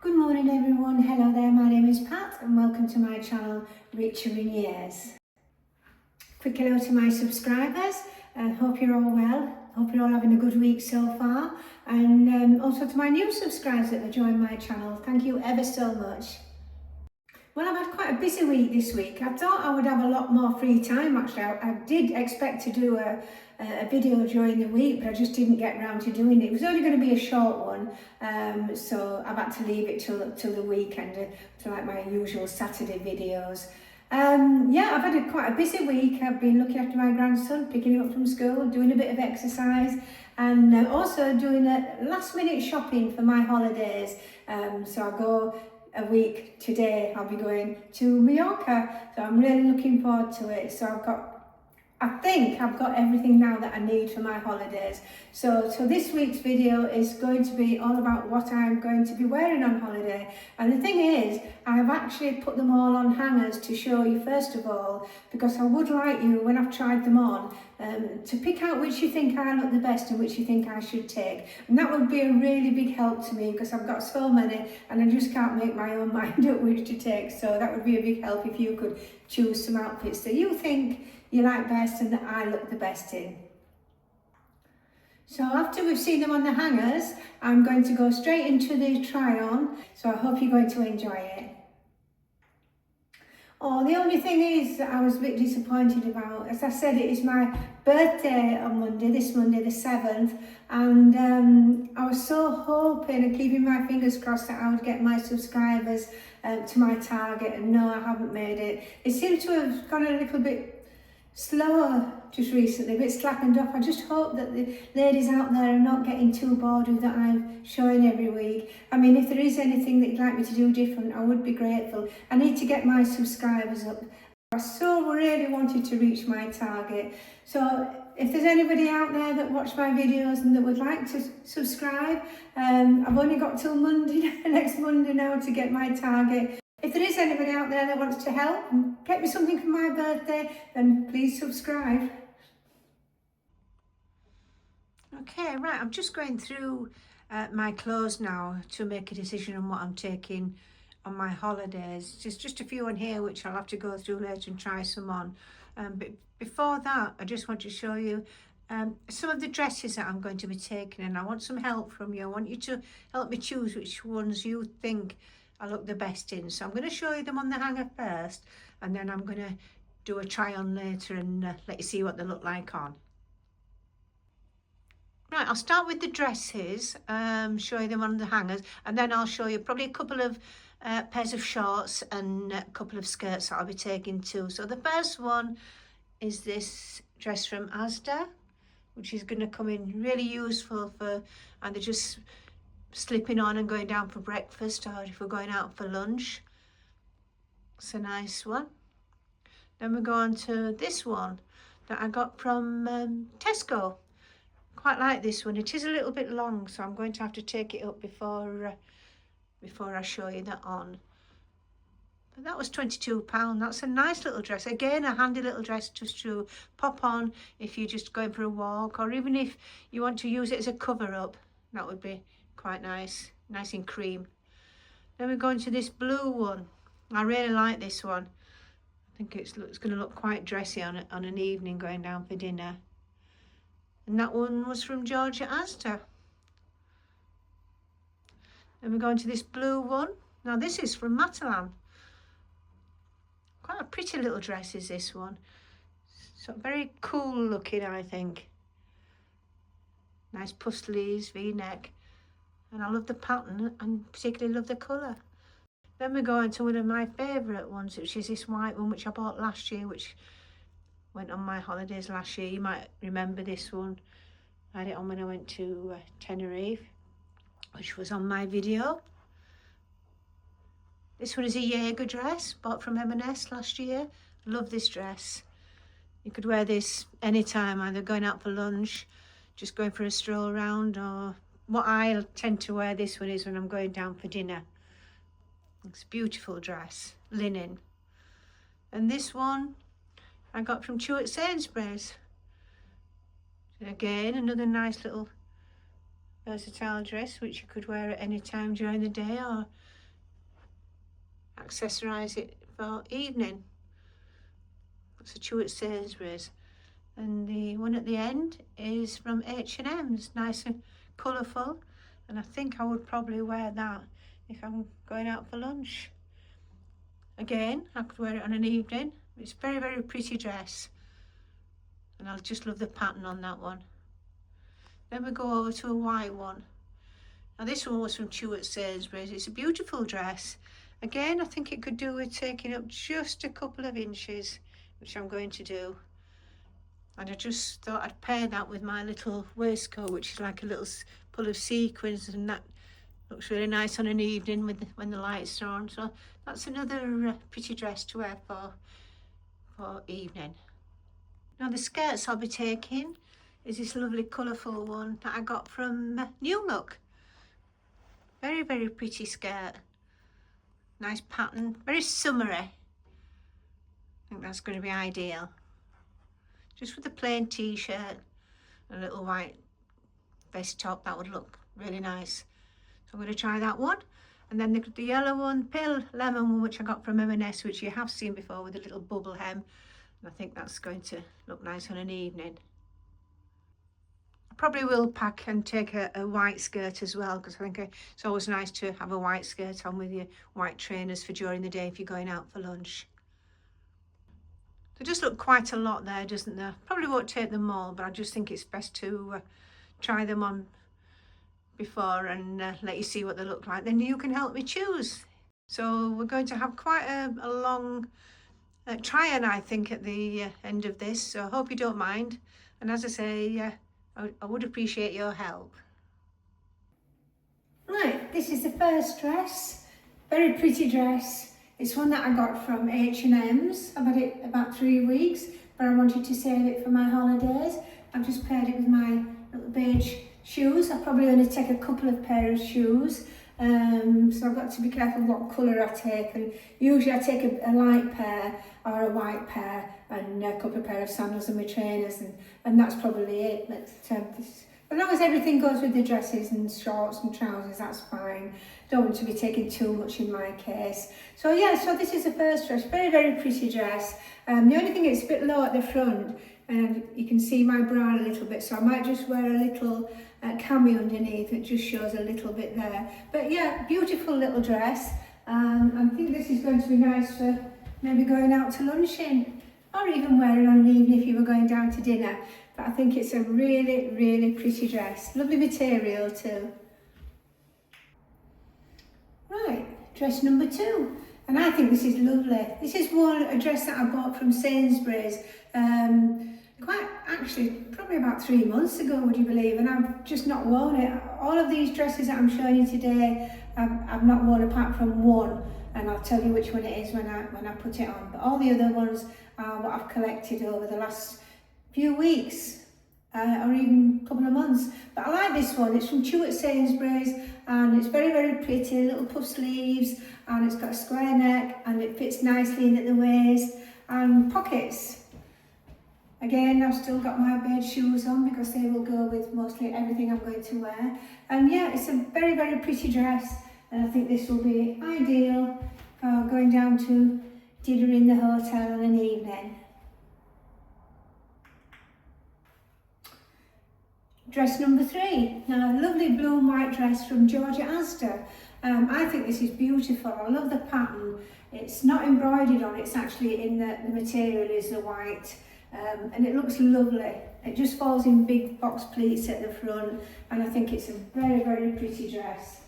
Good morning everyone, hello there, my name is Pat and welcome to my channel Richer in Years. Quick hello to my subscribers and hope you're all well, hope you're all having a good week so far, and also to my new subscribers that have joined my channel, thank you ever so much. Well, I've had quite a busy week this week. I thought I would have a lot more free time actually. I did expect to do a video during the week, but I just didn't get around to doing it. It was only going to be a short one, so I've had to leave it till the weekend to like my usual Saturday videos. Yeah, I've had quite a busy week. I've been looking after my grandson, picking him up from school, doing a bit of exercise, and also doing a last minute shopping for my holidays. So I go a week today. I'll be going to Mallorca, so I'm really looking forward to it. So I think I've got everything now that I need for my holidays. So this week's video is going to be all about what I'm going to be wearing on holiday. And the thing is, I've actually put them all on hangers to show you first of all, because I would like you, when I've tried them on, to pick out which you think I look the best and which you think I should take. And that would be a really big help to me because I've got so many and I just can't make my own mind up which to take. So that would be a big help if you could choose some outfits that you think you like best and that I look the best in. So after we've seen them on the hangers, I'm going to go straight into the try on. So I hope you're going to enjoy it. Oh, the only thing is that I was a bit disappointed about, as I said, it is my birthday on Monday, this Monday the 7th, and I was so hoping and keeping my fingers crossed that I would get my subscribers to my target, and no, I haven't made it. It seems to have gone a little bit slower just recently, a bit slackened off. I just hope that the ladies out there are not getting too bored with that I'm showing every week. I mean, if there is anything that you'd like me to do different, I would be grateful. I need to get my subscribers up. I so really wanted to reach my target. So if there's anybody out there that watch my videos and that would like to subscribe, I've only got till Monday, next Monday now to get my target. If there is anybody out there that wants to help and get me something for my birthday, then please subscribe. Okay, right, I'm just going through my clothes now to make a decision on what I'm taking on my holidays. Just a few on here which I'll have to go through later and try some on. But before that, I just want to show you some of the dresses that I'm going to be taking, and I want some help from you. I want you to help me choose which ones you think I look the best in. So I'm going to show you them on the hanger first, and then I'm going to do a try on later and let you see what they look like on. Right, I'll start with the dresses, show you them on the hangers, and then I'll show you probably a couple of pairs of shorts and a couple of skirts that I'll be taking too. So the first one is this dress from Asda, which is going to come in really useful for either just slipping on and going down for breakfast, or if we're going out for lunch. It's a nice one. Then we go on to this one that I got from Tesco. Quite like this one. It is a little bit long, so I'm going to have to take it up before I show you that on. But that was £22. That's a nice little dress. Again, a handy little dress just to pop on if you're just going for a walk, or even if you want to use it as a cover up. That would be quite nice in cream. Then we're going to this blue one. I really like this one. I think it's going to look quite dressy on an evening going down for dinner. And that one was from George at Asda. Then we're going to this blue one. Now this is from Matalan. Quite a pretty little dress is this one. So very cool looking, I think. Nice puff sleeves, V-neck. And I love the pattern and particularly love the colour. Then we go on to one of my favourite ones, which is this white one, which I bought last year, which went on my holidays last year. You might remember this one. I had it on when I went to Tenerife, which was on my video. This one is a Jaeger dress, bought from M&S last year. Love this dress. You could wear this anytime, either going out for lunch, just going for a stroll around, or what I tend to wear this one is when I'm going down for dinner. It's a beautiful dress, linen. And this one I got from Sainsburys. Again, another nice little versatile dress which you could wear at any time during the day or accessorise it for evening. It's a chew at Sainsburys. And the one at the end is from H&M's, nice and colourful, and I think I would probably wear that if I'm going out for lunch. Again, I could wear it on an evening. It's a very, very pretty dress, and I just love the pattern on that one. Then we go over to a white one. Now this one was from Chew at Sainsburys. It's a beautiful dress. Again, I think it could do with taking up just a couple of inches, which I'm going to do. And I just thought I'd pair that with my little waistcoat, which is like a little pull of sequins, and that looks really nice on an evening with when the lights are on. So that's another pretty dress to wear for evening. Now the skirts I'll be taking is this lovely colourful one that I got from New Look. Very, very pretty skirt. Nice pattern, very summery. I think that's going to be ideal. Just with a plain t-shirt and a little white vest top, that would look really nice. So I'm going to try that one. And then the yellow one, pale lemon one, which I got from M&S, which you have seen before with a little bubble hem. And I think that's going to look nice on an evening. I probably will pack and take a white skirt as well, because I think it's always nice to have a white skirt on with your white trainers for during the day if you're going out for lunch. There just look quite a lot there, doesn't there? Probably won't take them all, but I just think it's best to try them on before and let you see what they look like. Then you can help me choose. So we're going to have quite a long try-on, I think, at the end of this. So I hope you don't mind. And as I say, I would appreciate your help. Right, this is the first dress. Very pretty dress. It's one that I got from H&M's. I've had it about 3 weeks, but I wanted to save it for my holidays. I've just paired it with my little beige shoes. I'll probably only take a couple of pairs of shoes. So I've got to be careful what colour I take. And usually I take a light pair or a white pair and a couple of pair of sandals and my trainers, and that's probably it. But as long as everything goes with the dresses and shorts and trousers, that's fine. Don't want to be taking too much in my case. So yeah, so this is the first dress. Very, very pretty dress. The only thing is a bit low at the front, and you can see my bra a little bit, so I might just wear a little cami underneath. It just shows a little bit there. But yeah, beautiful little dress. I think this is going to be nice for maybe going out to lunch in, or even wearing on an evening if you were going down to dinner. But I think it's a really, really pretty dress. Lovely material too. Right, dress number 2. And I think this is lovely. This is a dress that I bought from Sainsburys probably about 3 months ago, would you believe? And I've just not worn it. All of these dresses that I'm showing you today, I've not worn apart from one. And I'll tell you which one it is when I put it on. But all the other ones are what I've collected over the last few weeks. Or even a couple of months. But I like this one. It's from Chew at Sainsburys, and it's very, very pretty. Little puff sleeves, and it's got a square neck, and it fits nicely in at the waist, and pockets. Again, I've still got my beige shoes on because they will go with mostly everything I'm going to wear. And yeah, it's a very, very pretty dress, and I think this will be ideal for going down to dinner in the hotel on an evening. Dress number 3. Now, a lovely blue and white dress from Georgia Asda. I think this is beautiful. I love the pattern. It's not embroidered on, it's actually in the material is the white. And it looks lovely. It just falls in big box pleats at the front, and I think it's a very, very pretty dress.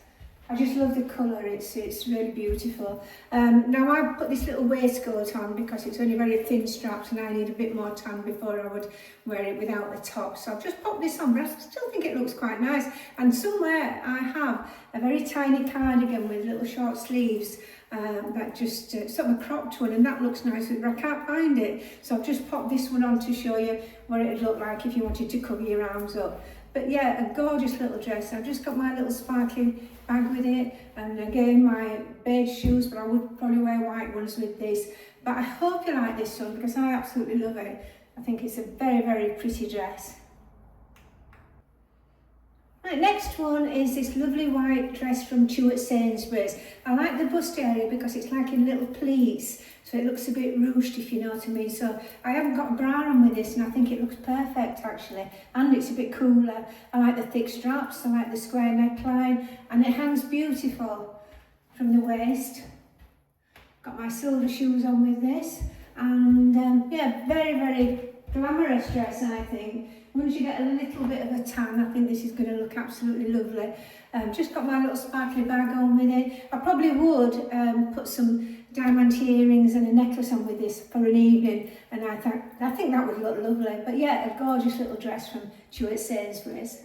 I just love the colour, it's really beautiful. Now I put this little waistcoat on because it's only very thin straps and I need a bit more tan before I would wear it without the top. So I've just popped this on, but I still think it looks quite nice. And somewhere I have a very tiny cardigan with little short sleeves that just sort of a cropped one, and that looks nice, but I can't find it. So I've just popped this one on to show you what it would look like if you wanted to cover your arms up. But yeah, a gorgeous little dress. I've just got my little sparkly bag with it, and again my beige shoes, but I would probably wear white ones with this. But I hope you like this one because I absolutely love it. I think it's a very, very pretty dress. Right, next one is this lovely white dress from Sainsburys. I like the bust area because it's like in little pleats, so it looks a bit ruched, if you know what I mean. So I haven't got a bra on with this, and I think it looks perfect actually, and it's a bit cooler. I like the thick straps, I like the square neckline, and it hangs beautiful from the waist. Got my silver shoes on with this, and yeah, very, very glamorous dress, I think. Once you get a little bit of a tan, I think this is going to look absolutely lovely. Just got my little sparkly bag on with it. I probably would put some diamond earrings and a necklace on with this for an evening, and I think that would look lovely. But yeah, a gorgeous little dress from Sainsburys.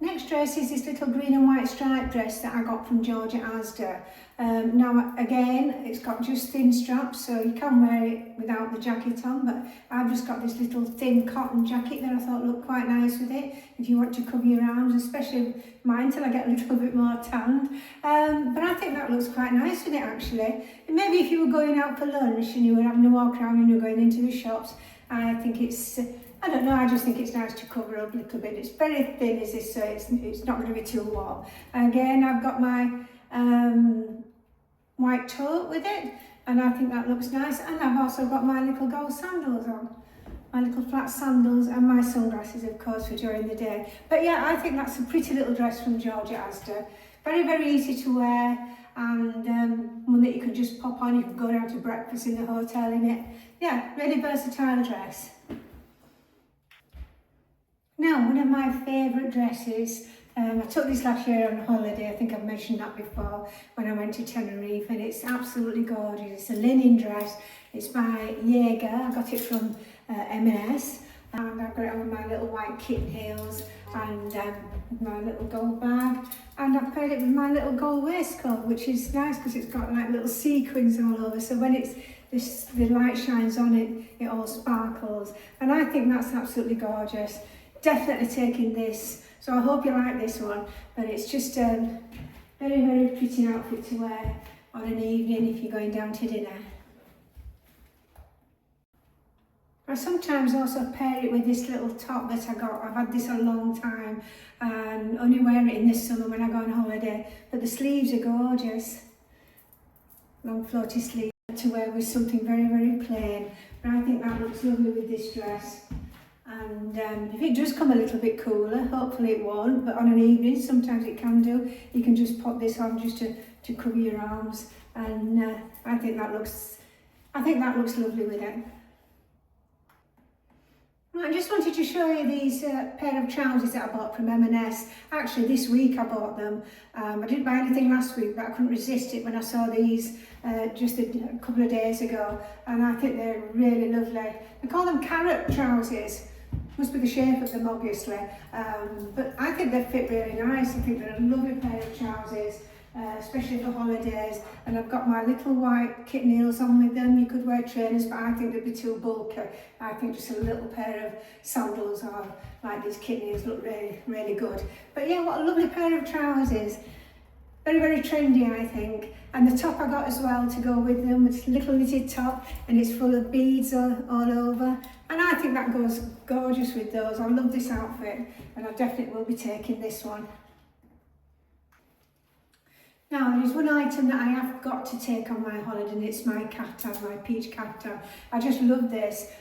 Next dress is this little green and white striped dress that I got from George at Asda. Now again, it's got just thin straps, so you can wear it without the jacket on, but I've just got this little thin cotton jacket that I thought looked quite nice with it, if you want to cover your arms, especially mine till I get a little bit more tanned. But I think that looks quite nice with it actually. And maybe if you were going out for lunch and you were having a walk around and you were going into the shops, I think it's I don't know, I just think it's nice to cover up a little bit. It's very thin as this, so it's not going to be too warm. Again, I've got my white tote with it, and I think that looks nice. And I've also got my little gold sandals on. My little flat sandals and my sunglasses, of course, for during the day. But yeah, I think that's a pretty little dress from George at Asda. Very, very easy to wear, and one that you can just pop on. You can go down to breakfast in the hotel in it. Yeah, really versatile dress. Now, one of my favourite dresses, I took this last year on holiday, I think I've mentioned that before, when I went to Tenerife, and it's absolutely gorgeous. It's a linen dress, it's by Jaeger, I got it from M&S, and I've got it on with my little white kitten heels and my little gold bag, and I've paired it with my little gold waistcoat, which is nice because it's got like little sequins all over, so when the light shines on it, it all sparkles, and I think that's absolutely gorgeous. Definitely taking this, so I hope you like this one, but it's just a very, very pretty outfit to wear on an evening if you're going down to dinner. I sometimes also pair it with this little top that I got. I've had this a long time and only wear it in the summer when I go on holiday, but the sleeves are gorgeous. Long floaty sleeves to wear with something very, very plain, but I think that looks lovely with this dress. And if it does come a little bit cooler, hopefully it won't, but on an evening sometimes it can do. You can just pop this on just to cover your arms, and I think that looks lovely with it. I just wanted to show you these pair of trousers that I bought from M&S. Actually, this week I bought them. I didn't buy anything last week, but I couldn't resist it when I saw these just a couple of days ago, and I think they're really lovely. I call them carrot trousers. Must be the shape of them, obviously, but I think they fit really nice. I think they're a lovely pair of trousers, especially for holidays. And I've got my little white kitten heels on with them. You could wear trainers, but I think they'd be too bulky. I think just a little pair of sandals or like these kitten heels look really, really good. But yeah, what a lovely pair of trousers. Very, very trendy, I think. And the top I got as well to go with them. It's a little knitted top and it's full of beads all over. And I think that goes gorgeous with those. I love this outfit and I definitely will be taking this one. Now, there's one item that I have got to take on my holiday, and it's my caftan, my peach caftan. I just love this.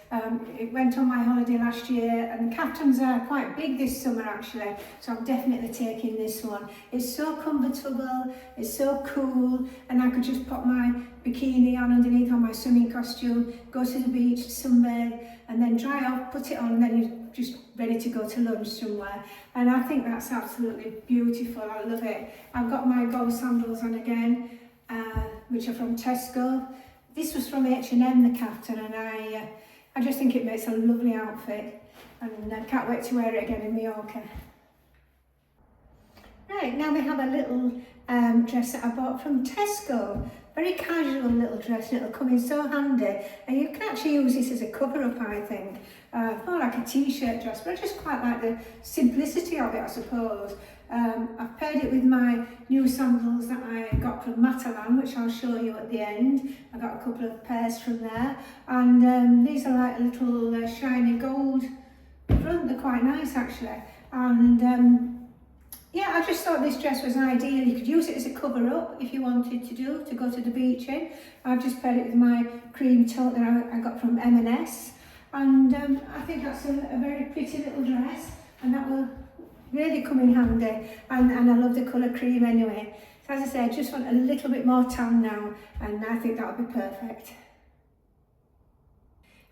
It went on my holiday last year, and the caftans are quite big this summer actually, so I'm definitely taking this one. It's so comfortable, it's so cool, and I could just pop my bikini on underneath on my swimming costume, go to the beach, sunbathe, and then dry off, put it on, and then you're just ready to go to lunch somewhere. And I think that's absolutely beautiful. I love it. I've got my gold sandals on again, which are from Tesco. This was from H&M, the caftan, and I just think it makes a lovely outfit, and I can't wait to wear it again in Mallorca. Right, now we have a little dress that I bought from Tesco. Very casual little dress, and it'll come in so handy. And you can actually use this as a cover-up, I think. More like a t-shirt dress, but I just quite like the simplicity of it, I suppose. I've paired it with my new sandals that I got from Matalan, which I'll show you at the end. I got a couple of pairs from there. And these are like little shiny gold front. They're quite nice actually. And yeah, I just thought this dress was ideal. You could use it as a cover up if you wanted to go to the beach in. I've just paired it with my cream tote that I got from M&S. And I think that's a very pretty little dress, and that will really come in handy. And I love the colour cream anyway. So as I say, I just want a little bit more tan now, and I think that'll be perfect.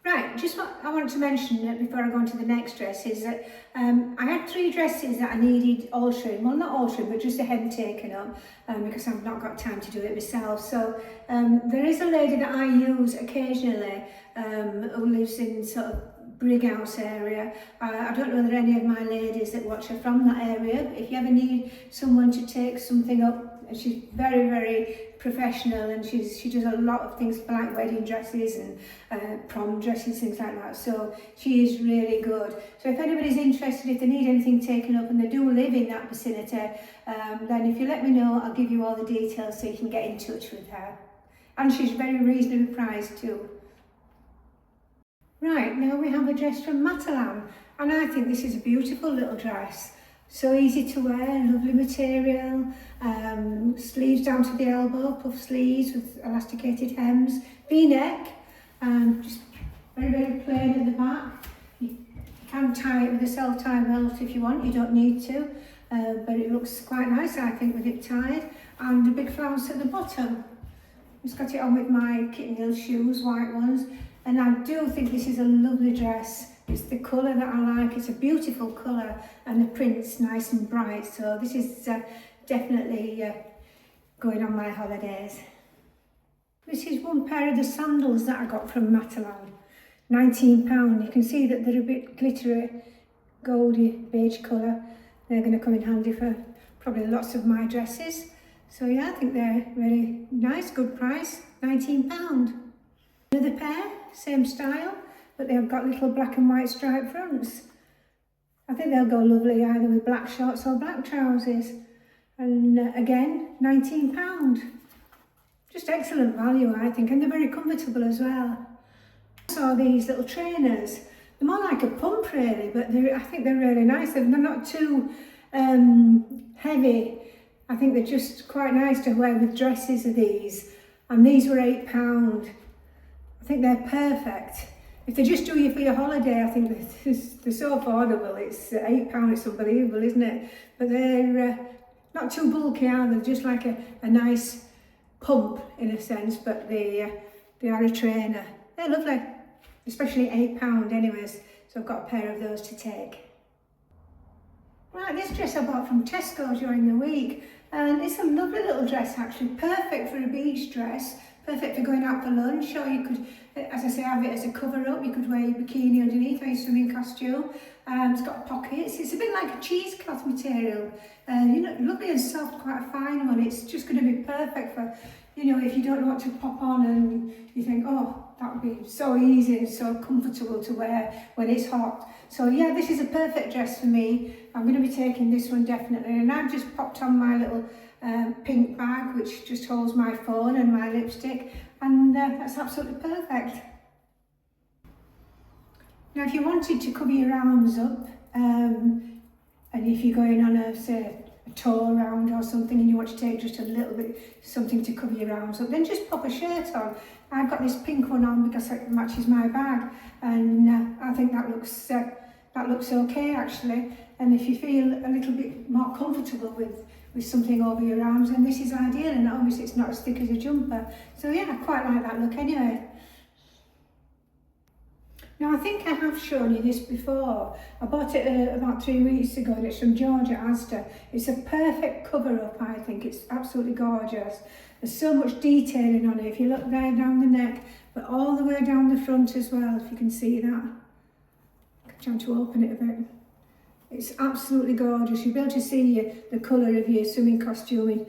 Right, just what I want to mention before I go on to the next dress is that I had 3 dresses that I needed altering. Well, not altering, but just a hem taken up because I've not got time to do it myself. So there is a lady that I use occasionally who lives in sort of Brighouse area. I don't know that any of my ladies that watch are from that area. If you ever need someone to take something up, she's very, very professional, and she does a lot of things like wedding dresses and prom dresses, things like that. So she is really good. So if anybody's interested, if they need anything taken up and they do live in that vicinity, then if you let me know, I'll give you all the details so you can get in touch with her. And she's very reasonably priced too. Right, now we have a dress from Matalan, and I think this is a beautiful little dress. So easy to wear, lovely material, sleeves down to the elbow, puff sleeves with elasticated hems, V-neck, just very, very plain at the back. You can tie it with a self-tie belt if you want, you don't need to, but it looks quite nice, I think, with it tied, and a big flounce at the bottom. Just got it on with my kitten heel shoes, white ones, and I do think this is a lovely dress. It's the colour that I like, it's a beautiful colour, and the print's nice and bright, so this is definitely going on my holidays. This is one pair of the sandals that I got from Matalan, £19. You can see that they're a bit glittery, goldy, beige colour. They're going to come in handy for probably lots of my dresses. So yeah, I think they're really nice, good price, £19. Another pair, same style, but they've got little black and white striped fronts. I think they'll go lovely either with black shorts or black trousers. And again, £19. Just excellent value, I think, and they're very comfortable as well. I saw these little trainers. They're more like a pump really, but I think they're really nice. They're not too heavy. I think they're just quite nice to wear with dresses of these. And these were £8. I think they're perfect. If they just do you for your holiday, I think they're so affordable. It's £8, it's unbelievable, isn't it? But they're not too bulky either, just like a nice pump in a sense, but they are a trainer. They're lovely, especially £8 anyways, so I've got a pair of those to take. Right, this dress I bought from Tesco during the week, and it's a lovely little dress actually, perfect for a beach dress. Perfect for going out for lunch, or you could, as I say, have it as a cover up. You could wear your bikini underneath or your swimming costume. It's got pockets. It's a bit like a cheesecloth material. You know, lovely and soft, quite a fine one. It's just going to be perfect for, you know, if you don't know what to pop on and you think, oh, that would be so easy and so comfortable to wear when it's hot. So yeah, this is a perfect dress for me. I'm going to be taking this one definitely, and I've just popped on my little pink bag which just holds my phone and my lipstick, and that's absolutely perfect. Now if you wanted to cover your arms up and if you're going on a tour round or something and you want to take just a little bit something to cover your arms up, then just pop a shirt on. I've got this pink one on because it matches my bag, and I think that looks okay actually. And if you feel a little bit more comfortable with something over your arms, and this is ideal, and obviously it's not as thick as a jumper. So yeah, I quite like that look anyway. Now I think I have shown you this before. I bought it about 3 weeks ago, and it's from Georgia Asda. It's a perfect cover up, I think. It's absolutely gorgeous. There's so much detailing on it. If you look there down the neck, but all the way down the front as well, if you can see that. I'm trying to open it a bit. It's absolutely gorgeous. You'll be able to see the colour of your swimming costume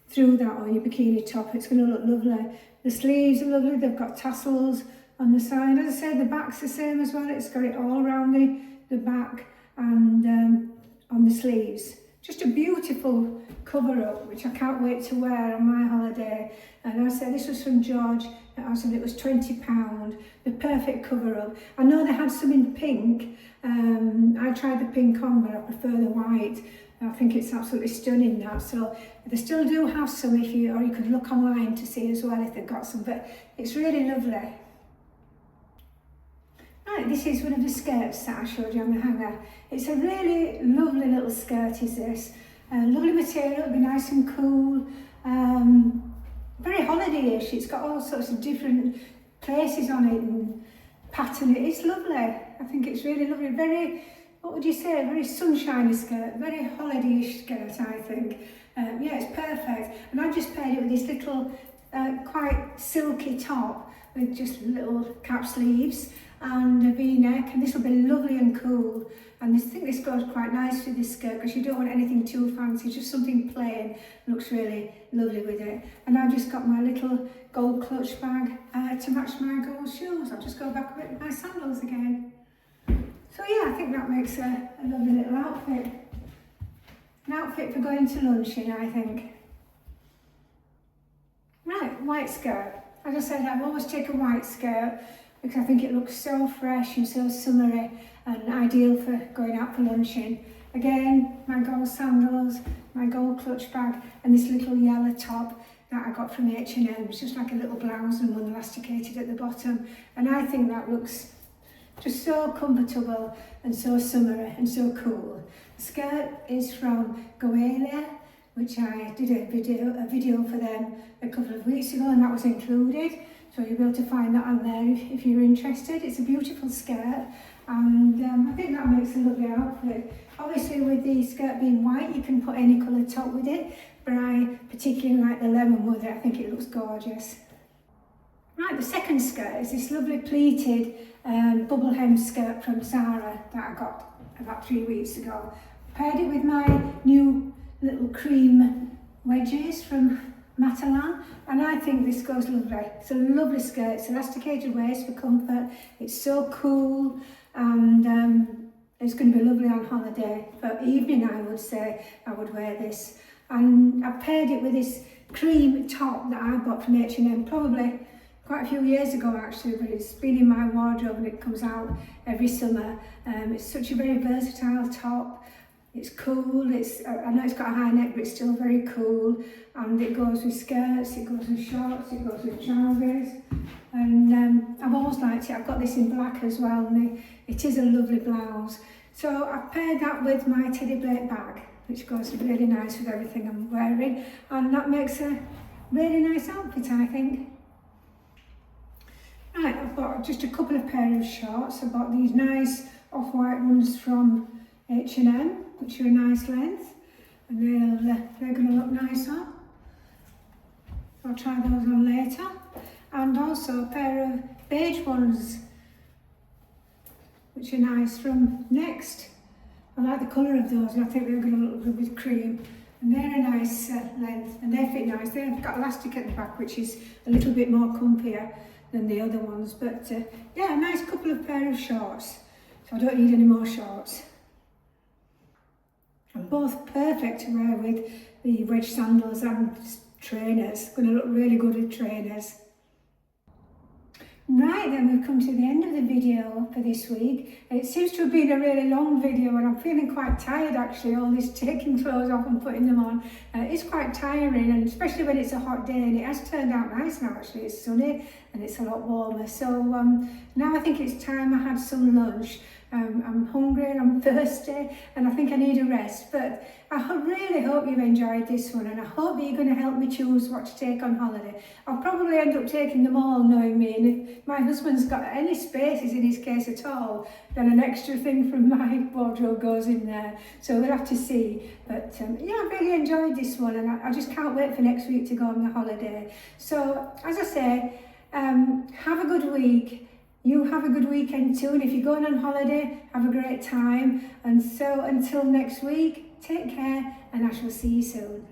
through that, or your bikini top. It's going to look lovely. The sleeves are lovely. They've got tassels on the side. As I said, the back's the same as well. It's got it all around the back and on the sleeves. just a beautiful cover up, which I can't wait to wear on my holiday. And I said this was from George. I said it was £20, the perfect cover up. I know they had some in pink. I tried the pink on, but I prefer the white. I think it's absolutely stunning now. So they still do have some, or you could look online to see as well if they've got some, but it's really lovely. Right, this is one of the skirts that I showed you on the hanger. It's a really lovely little skirt, is this. Lovely material, it'll be nice and cool. Very holiday-ish. It's got all sorts of different places on it and pattern. It's lovely. I think it's really lovely. Very, what would you say, very sunshiny skirt, very holiday-ish skirt, I think. Yeah, it's perfect. And I've just paired it with this little, quite silky top with just little cap sleeves and a V-neck, and this will be lovely and cool. And I think this goes quite nice with this skirt because you don't want anything too fancy, just something plain. Looks really lovely with it. And I've just got my little gold clutch bag to match my gold shoes. I'll just go back a bit with my sandals again. So yeah, I think that makes a lovely little outfit. An outfit for going to lunch in, I think. Right, white skirt. As I said, I've always taken white skirt because I think it looks so fresh and so summery and ideal for going out for lunch in. Again, my gold sandals, my gold clutch bag, and this little yellow top that I got from H&M. It's just like a little blouse and one elasticated at the bottom. And I think that looks just so comfortable and so summery and so cool. The skirt is from Jaeger, which I did a video for them a couple of weeks ago, and that was included. So you'll be able to find that on there if you're interested. It's a beautiful skirt, and I think that makes a lovely outfit. Obviously with the skirt being white, you can put any colour top with it, but I particularly like the lemon with it. I think it looks gorgeous. Right, the second skirt is this lovely pleated bubble hem skirt from Zara that I got about 3 weeks ago. Paired it with my new little cream wedges from Matalan, and I think this goes lovely. It's a lovely skirt, it's elasticated waist for comfort, it's so cool, and it's going to be lovely on holiday. For evening, I would say, I would wear this. And I paired it with this cream top that I bought from H&M probably quite a few years ago actually, but it's been in my wardrobe and it comes out every summer. It's such a very versatile top. It's cool, I know it's got a high neck, but it's still very cool. And it goes with skirts, it goes with shorts, it goes with trousers. And I've always liked it. I've got this in black as well, and it is a lovely blouse. So I've paired that with my Teddy Blake bag, which goes really nice with everything I'm wearing. And that makes a really nice outfit, I think. Right, I've got just a couple of pair of shorts. I've got these nice off-white ones from H&M, which are a nice length, and they're going to look nice on. I'll try those on later. And also a pair of beige ones, which are nice from Next. I like the colour of those, and I think they're going to look good with cream. And they're a nice length, and they fit nice. They've got elastic at the back, which is a little bit more comfier than the other ones. But yeah, a nice couple of pair of shorts. So I don't need any more shorts. And both perfect to wear with the wedge sandals and trainers. Going to look really good with trainers. Right, then we've come to the end of the video for this week. It seems to have been a really long video, and I'm feeling quite tired actually, all this taking clothes off and putting them on. It's quite tiring, and especially when it's a hot day, and it has turned out nice now actually. It's sunny and it's a lot warmer. So now I think it's time I had some lunch. I'm hungry and I'm thirsty, and I think I need a rest. But I really hope you've enjoyed this one, and I hope that you're going to help me choose what to take on holiday. I'll probably end up taking them all, knowing me, and if my husband's got any spaces in his case at all, then an extra thing from my wardrobe goes in there. So we'll have to see. But yeah, I really enjoyed this one, and I just can't wait for next week to go on the holiday. So as I say, have a good week. You have a good weekend too, and if you're going on holiday, have a great time. And so until next week, take care, and I shall see you soon.